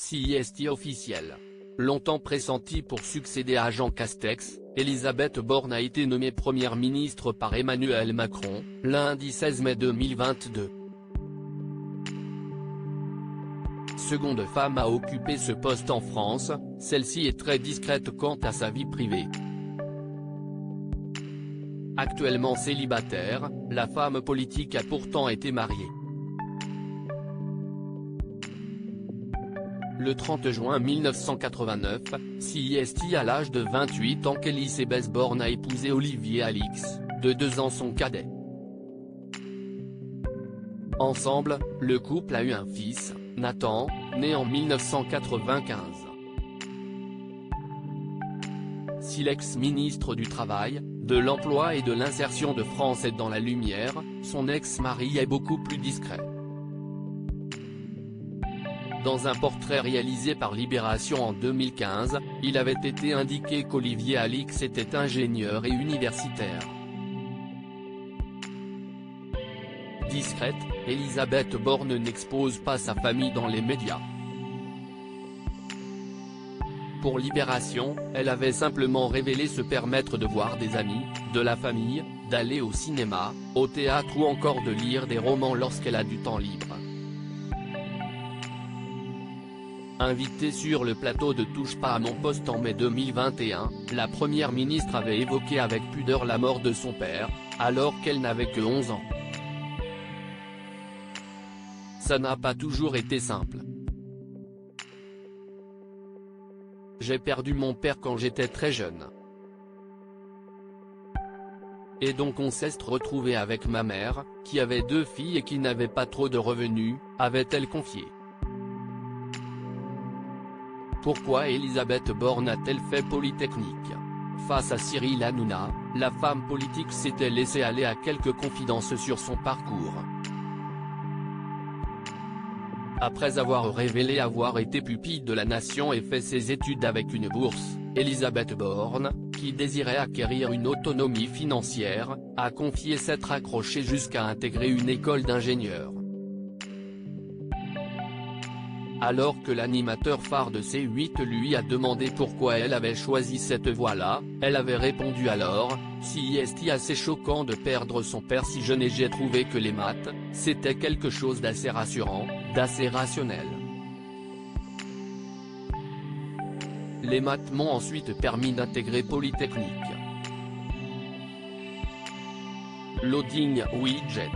CIST officiel. Longtemps pressentie pour succéder à Jean Castex, Elisabeth Borne a été nommée première ministre par Emmanuel Macron, lundi 16 mai 2022. Seconde femme à occuper ce poste en France, celle-ci est très discrète quant à sa vie privée. Actuellement célibataire, la femme politique a pourtant été mariée. Le 30 juin 1989, CIST à l'âge de 28 ans qu'Elisabeth Borne a épousé Olivier Alix, de 2 ans son cadet. Ensemble, le couple a eu un fils, Nathan, né en 1995. Si l'ex-ministre du Travail, de l'Emploi et de l'Insertion de France est dans la lumière, son ex-mari est beaucoup plus discret. Dans un portrait réalisé par Libération en 2015, il avait été indiqué qu'Olivier Alix était ingénieur et universitaire. Discrète, Elisabeth Borne n'expose pas sa famille dans les médias. Pour Libération, elle avait simplement révélé se permettre de voir des amis, de la famille, d'aller au cinéma, au théâtre ou encore de lire des romans lorsqu'elle a du temps libre. Invitée sur le plateau de Touche pas à mon poste en mai 2021, la première ministre avait évoqué avec pudeur la mort de son père, alors qu'elle n'avait que 11 ans. Ça n'a pas toujours été simple. J'ai perdu mon père quand j'étais très jeune. Et donc on s'est retrouvé avec ma mère, qui avait 2 filles et qui n'avait pas trop de revenus, avait-elle confié. Pourquoi Elisabeth Borne a-t-elle fait Polytechnique? Face à Cyril Hanouna, la femme politique s'était laissée aller à quelques confidences sur son parcours. Après avoir révélé avoir été pupille de la Nation et fait ses études avec une bourse, Elisabeth Borne, qui désirait acquérir une autonomie financière, a confié s'être accrochée jusqu'à intégrer une école d'ingénieur. Alors que l'animateur phare de C8 lui a demandé pourquoi elle avait choisi cette voie-là, elle avait répondu alors, « Si est assez choquant de perdre son père si jeune et j'ai trouvé que les maths, c'était quelque chose d'assez rassurant, d'assez rationnel. Les maths m'ont ensuite permis d'intégrer Polytechnique. » Loading widget.